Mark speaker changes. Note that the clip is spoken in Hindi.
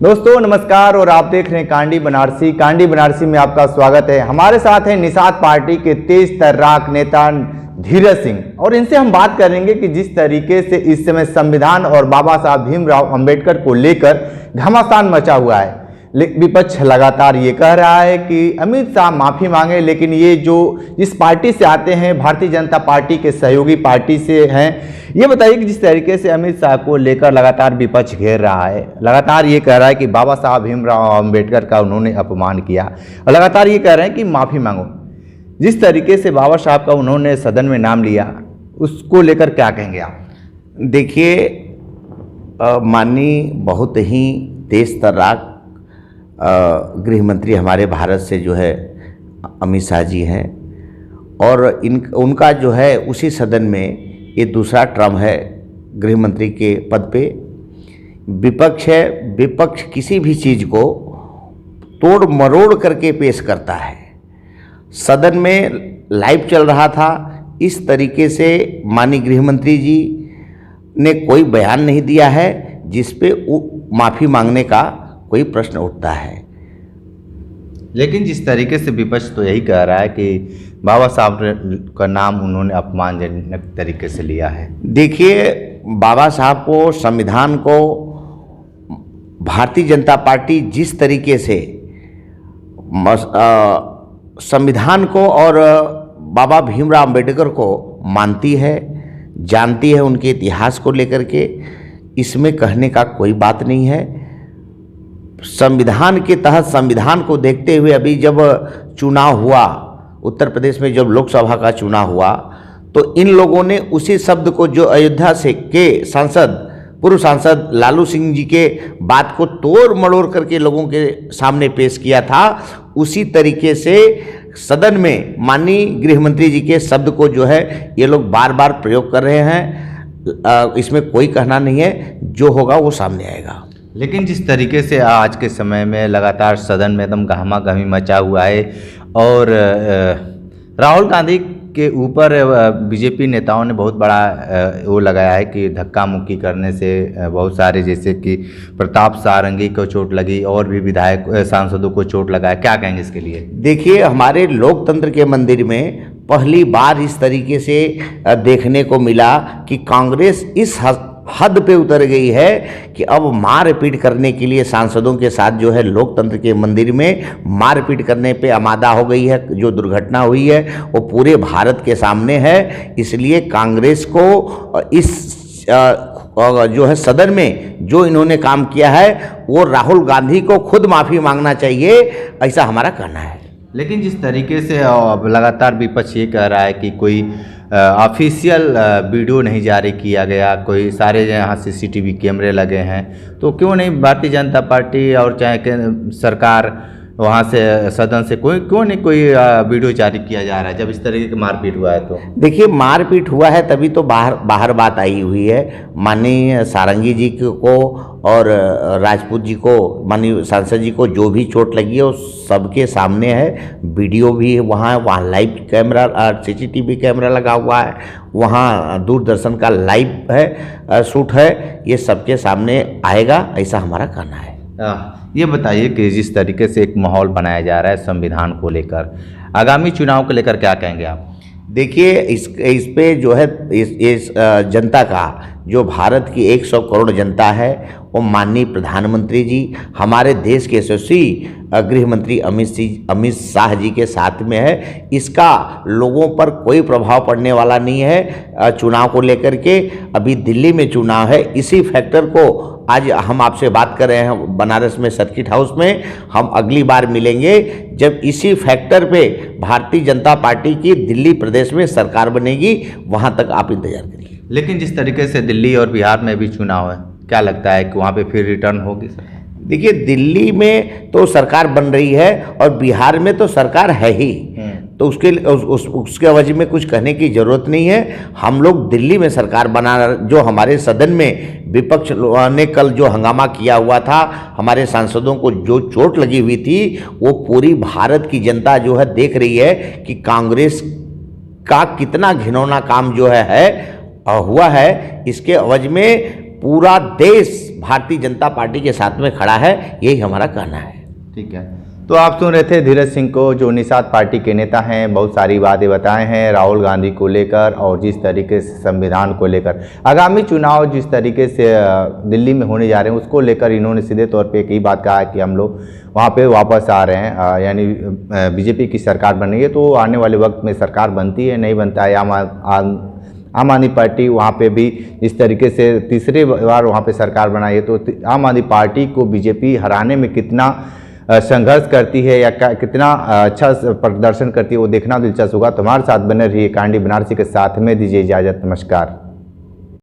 Speaker 1: दोस्तों नमस्कार और आप देख रहे हैं कांडी बनारसी में आपका स्वागत है। हमारे साथ है निषाद पार्टी के तेज तर्राक नेता धीरज सिंह और इनसे हम बात करेंगे कि जिस तरीके से इस समय संविधान और बाबा साहब भीमराव अंबेडकर को लेकर घमासान मचा हुआ है। विपक्ष लगातार ये कह रहा है कि अमित शाह माफी मांगे, लेकिन ये जो जिस पार्टी से आते हैं भारतीय जनता पार्टी के सहयोगी पार्टी से हैं, ये बताइए कि जिस तरीके से अमित शाह को लेकर लगातार विपक्ष घेर रहा है, लगातार ये कह रहा है कि बाबा साहब भीमराव अंबेडकर का उन्होंने अपमान किया और लगातार ये कह रहे हैं कि माफ़ी मांगो। जिस तरीके से बाबा साहब का उन्होंने सदन में नाम लिया, उसको लेकर क्या कहेंगे आप?
Speaker 2: देखिए, माननीय बहुत ही तेज तर्राक गृह मंत्री हमारे भारत से जो है अमित शाह जी हैं और उनका जो है उसी सदन में ये दूसरा टर्म है गृह मंत्री के पद पे। विपक्ष है, विपक्ष किसी भी चीज़ को तोड़ मरोड़ करके पेश करता है। सदन में लाइव चल रहा था, इस तरीके से माननीय गृह मंत्री जी ने कोई बयान नहीं दिया है जिस पे माफ़ी मांगने का कोई प्रश्न उठता है।
Speaker 1: लेकिन जिस तरीके से विपक्ष तो यही कह रहा है कि बाबा साहब का नाम उन्होंने अपमानजनक तरीके से लिया है।
Speaker 2: देखिए, बाबा साहब को, संविधान को भारतीय जनता पार्टी जिस तरीके से संविधान को और बाबा भीमराव अंबेडकर को मानती है, जानती है, उनके इतिहास को लेकर के, इसमें कहने का कोई बात नहीं है। संविधान के तहत संविधान को देखते हुए अभी जब चुनाव हुआ उत्तर प्रदेश में, जब लोकसभा का चुनाव हुआ, तो इन लोगों ने उसी शब्द को जो अयोध्या से के पूर्व सांसद लालू सिंह जी के बात को तोड़ मड़ोड़ करके लोगों के सामने पेश किया था, उसी तरीके से सदन में माननीय गृह मंत्री जी के शब्द को जो है ये लोग बार बार प्रयोग कर रहे हैं। इसमें कोई कहना नहीं है, जो होगा वो सामने आएगा।
Speaker 1: लेकिन जिस तरीके से आज के समय में लगातार सदन में एकदम गहमा गहमी मचा हुआ है और राहुल गांधी के ऊपर बीजेपी नेताओं ने बहुत बड़ा वो लगाया है कि धक्का मुक्की करने से बहुत सारे, जैसे कि प्रताप सारंगी को चोट लगी और भी विधायक सांसदों को चोट लगा है। क्या कहेंगे इसके लिए?
Speaker 2: देखिए, हमारे लोकतंत्र के मंदिर में पहली बार इस तरीके से देखने को मिला कि कांग्रेस इस हद पे उतर गई है कि अब मारपीट करने के लिए सांसदों के साथ जो है लोकतंत्र के मंदिर में मारपीट करने पे आमादा हो गई है। जो दुर्घटना हुई है वो पूरे भारत के सामने है। इसलिए कांग्रेस को इस जो है सदन में जो इन्होंने काम किया है वो राहुल गांधी को खुद माफ़ी मांगना चाहिए, ऐसा हमारा कहना है।
Speaker 1: लेकिन जिस तरीके से लगातार विपक्ष ये कह रहा है कि कोई ऑफिशियल वीडियो नहीं जारी किया गया, कोई सारे यहाँ सीसीटीवी कैमरे लगे हैं, तो क्यों नहीं भारतीय जनता पार्टी और चाहे सरकार वहाँ से सदन से क्यों नहीं कोई वीडियो जारी किया जा रहा है जब इस तरीके की मारपीट हुआ है? तो
Speaker 2: देखिए, मारपीट हुआ है तभी तो बाहर बात आई हुई है। माननीय सारंगी जी को और राजपूत जी को, माननीय सांसद जी को जो भी चोट लगी है वो सबके सामने है। वीडियो भी वहाँ लाइव कैमरा, सीसीटीवी कैमरा लगा हुआ है, वहाँ दूरदर्शन का लाइव है, शूट है, ये सबके सामने आएगा, ऐसा हमारा कहना है।
Speaker 1: ये बताइए कि जिस तरीके से एक माहौल बनाया जा रहा है संविधान को लेकर, आगामी चुनाव को लेकर क्या कहेंगे आप?
Speaker 2: देखिए, इस पे जो है इस जनता का, जो भारत की 100 करोड़ जनता है, वो माननीय प्रधानमंत्री जी, हमारे देश के यशस्वी गृह मंत्री अमित शाह जी के साथ में है। इसका लोगों पर कोई प्रभाव पड़ने वाला नहीं है। चुनाव को लेकर के अभी दिल्ली में चुनाव है, इसी फैक्टर को आज हम आपसे बात कर रहे हैं बनारस में सर्किट हाउस में। हम अगली बार मिलेंगे जब इसी फैक्टर पे भारतीय जनता पार्टी की दिल्ली प्रदेश में सरकार बनेगी, वहाँ तक आप इंतजार करिए।
Speaker 1: लेकिन जिस तरीके से दिल्ली और बिहार में भी चुनाव है, क्या लगता है कि वहाँ पे फिर रिटर्न होगी सर?
Speaker 2: देखिए, दिल्ली में तो सरकार बन रही है और बिहार में तो सरकार है ही, तो उसके वजह में कुछ कहने की ज़रूरत नहीं है। हम लोग दिल्ली में सरकार बना, जो हमारे सदन में विपक्ष ने कल जो हंगामा किया हुआ था, हमारे सांसदों को जो चोट लगी हुई थी, वो पूरी भारत की जनता जो है देख रही है कि कांग्रेस का कितना घिनौना काम जो है हुआ है। इसके अवज में पूरा देश भारतीय जनता पार्टी के साथ में खड़ा है, यही हमारा कहना है।
Speaker 1: ठीक है, तो आप सुन रहे थे धीरज सिंह को, जो निषाद पार्टी के नेता हैं। बहुत सारी बातें बताए हैं राहुल गांधी को लेकर और जिस तरीके से संविधान को लेकर, आगामी चुनाव जिस तरीके से दिल्ली में होने जा रहे हैं उसको लेकर इन्होंने सीधे तौर पे एक ही बात कहा कि हम लोग वहाँ पे वापस आ रहे हैं, यानी बीजेपी की सरकार बन रही है। तो आने वाले वक्त में सरकार बनती है नहीं बनता है, आम आदमी पार्टी वहाँ पे भी इस तरीके से तीसरी बार वहाँ पे सरकार बनाई है, तो आम आदमी पार्टी को बीजेपी हराने में कितना संघर्ष करती है या कितना अच्छा प्रदर्शन करती है वो देखना दिलचस्प होगा। तुम्हारे साथ बने रहिए कांडी बनारसी के साथ में, दीजिए इजाज़त, नमस्कार।